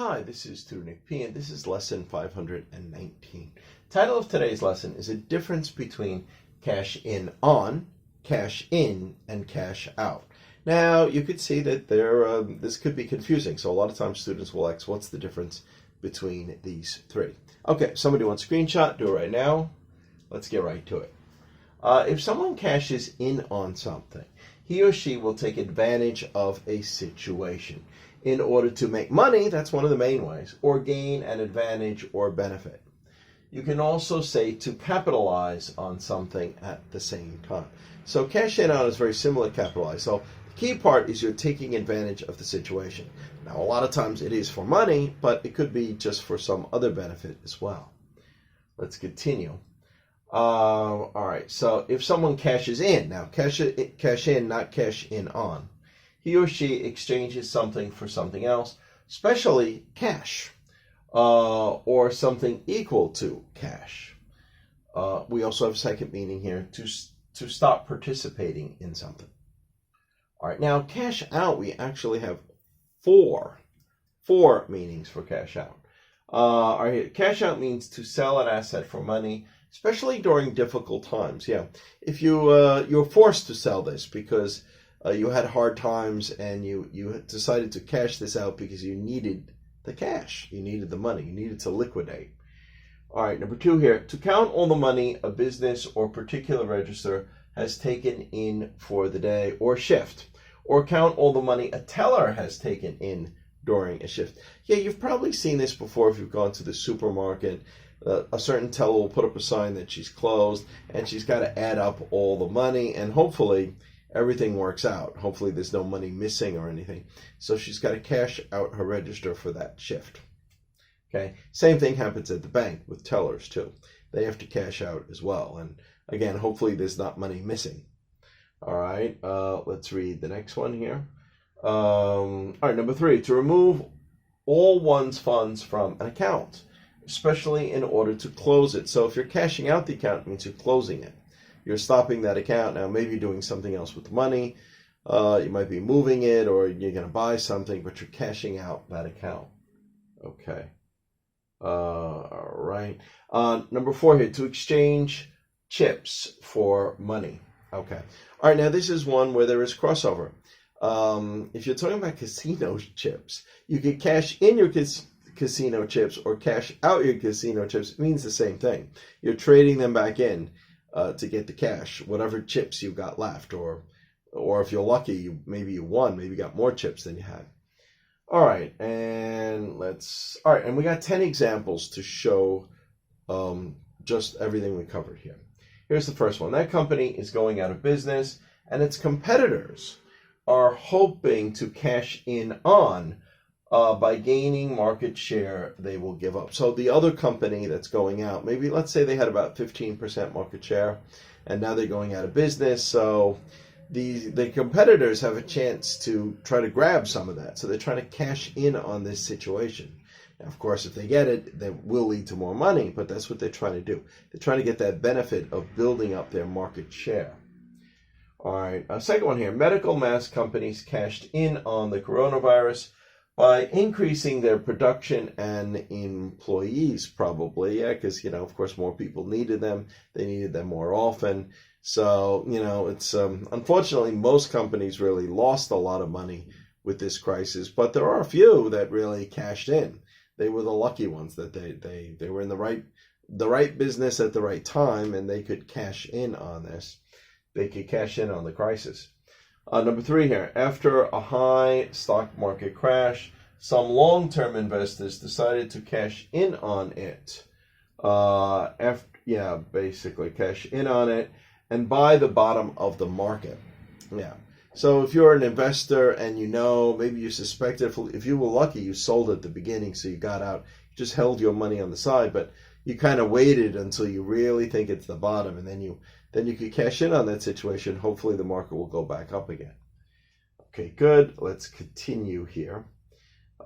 Hi, this is Tutor Nick P, and this is lesson 519. Title of today's lesson is a difference between cash in on, cash in, and cash out. Now, you could see that this could be confusing, so a lot of times students will ask, what's the difference between these three? Okay, somebody wants a screenshot, do it right now. Let's get right to it. If someone cashes in on something, he or she will take advantage of a situation in order to make money. That's one of the main ways, or gain an advantage or benefit. You can also say to capitalize on something at the same time. So cash in on is very similar to capitalize. So the key part is you're taking advantage of the situation. Now, a lot of times it is for money, but it could be just for some other benefit as well. Let's continue. All right, so if someone cashes in, now cash in, not cash in on. He or she exchanges something for something else, especially cash, or something equal to cash. We also have a second meaning here, to stop participating in something. All right, now cash out, we actually have four meanings for cash out. All right, cash out means to sell an asset for money, especially during difficult times. Yeah, if you're forced to sell this because you had hard times and you decided to cash this out because you needed the cash, you needed the money, you needed to liquidate. All right, number 2 here, to count all the money a business or particular register has taken in for the day or shift, or count all the money a teller has taken in during a shift. Yeah, you've probably seen this before if you've gone to the supermarket. A certain teller will put up a sign that she's closed, and she's got to add up all the money, and hopefully everything works out. Hopefully there's no money missing or anything. So she's got to cash out her register for that shift. Okay, same thing happens at the bank with tellers too. They have to cash out as well. And again, hopefully there's not money missing. All right, let's read the next one here. All right, number 3, to remove all one's funds from an account, especially in order to close it. So if you're cashing out the account, it means you're closing it. You're stopping that account. Now, maybe you're doing something else with the money. You might be moving it, or you're going to buy something, but you're cashing out that account. Okay. All right. Number 4 here, to exchange chips for money. Okay. All right. Now, this is one where there is crossover. If you're talking about casino chips, you could cash in your casino chips or cash out your casino chips. It means the same thing. You're trading them back in to get the cash, whatever chips you got left, or if you're lucky, maybe you won, maybe you got more chips than you had. All right, and we got 10 examples to show just everything we covered here. Here's the first one. That company is going out of business, and its competitors are hoping to cash in on by gaining market share they will give up. So the other company that's going out, maybe let's say they had about 15% market share, and now they're going out of business. So the competitors have a chance to try to grab some of that. So they're trying to cash in on this situation. Now, of course, if they get it, that will lead to more money, but that's what they're trying to do. They're trying to get that benefit of building up their market share. All right, second one here. Medical mask companies cashed in on the coronavirus by increasing their production and employees, probably, yeah, because, of course, more people needed them. They needed them more often. So, it's unfortunately, most companies really lost a lot of money with this crisis, but there are a few that really cashed in. They were the lucky ones that they were in the right business at the right time, and they could cash in on this. They could cash in on the crisis. Number 3 here, after a high stock market crash, some long-term investors decided to cash in on it. Basically cash in on it and buy the bottom of the market. Yeah. So if you're an investor and maybe you suspected, if you were lucky, you sold at the beginning, so you got out, you just held your money on the side, but you kind of waited until you really think it's the bottom, and then you could cash in on that situation. Hopefully the market will go back up again. Okay, good. Let's continue here.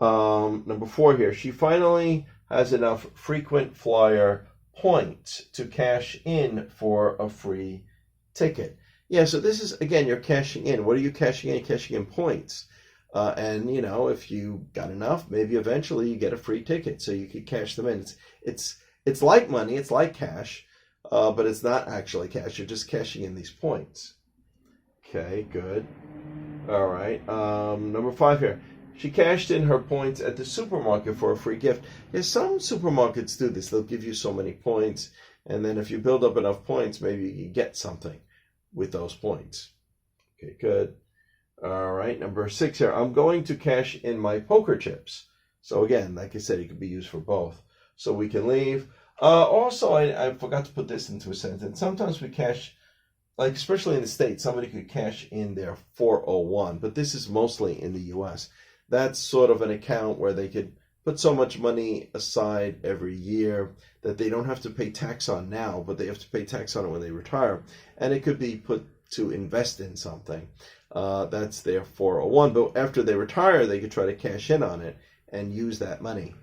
Number 4 here. She finally has enough frequent flyer points to cash in for a free ticket. Yeah, so this is, again, you're cashing in. What are you cashing in? You're cashing in points. And you know, if you got enough, maybe eventually you get a free ticket, so you could cash them in. It's like money, it's like cash, but it's not actually cash. You're just cashing in these points. Okay, good. All right. Number 5 here. She cashed in her points at the supermarket for a free gift. Yes, some supermarkets do this. They'll give you so many points, and then if you build up enough points, maybe you can get something with those points. Okay, good. All right, number 6 here. I'm going to cash in my poker chips. So again, like I said, it could be used for both. So we can leave. Also, I forgot to put this into a sentence. Sometimes we cash, like especially in the States, somebody could cash in their 401, but this is mostly in the U.S. That's sort of an account where they could put so much money aside every year that they don't have to pay tax on now, but they have to pay tax on it when they retire. And it could be put to invest in something. That's their 401. But after they retire, they could try to cash in on it and use that money.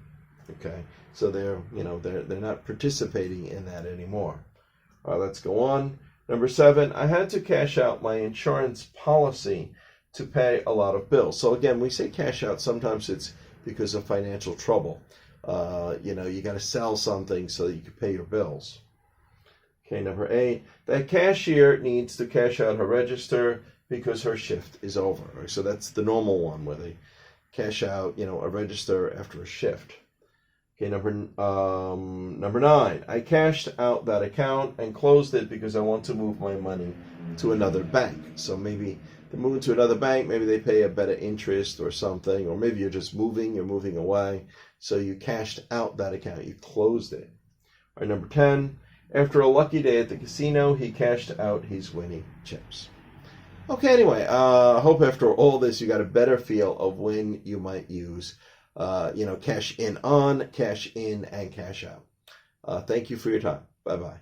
Okay, so they're not participating in that anymore. All right, let's go on. Number 7, I had to cash out my insurance policy to pay a lot of bills. So again, we say cash out. Sometimes it's because of financial trouble. You got to sell something so that you can pay your bills. Okay, number 8, that cashier needs to cash out her register because her shift is over. Right? So that's the normal one where they cash out, a register after a shift. Okay, number 9, I cashed out that account and closed it because I want to move my money to another bank. So maybe they're moving to another bank, maybe they pay a better interest or something, or maybe you're just moving away. So you cashed out that account, you closed it. All right, number 10, after a lucky day at the casino, he cashed out his winning chips. Okay, anyway, I hope after all this you got a better feel of when you might use cash in on, cash in, and cash out. Thank you for your time. Bye-bye.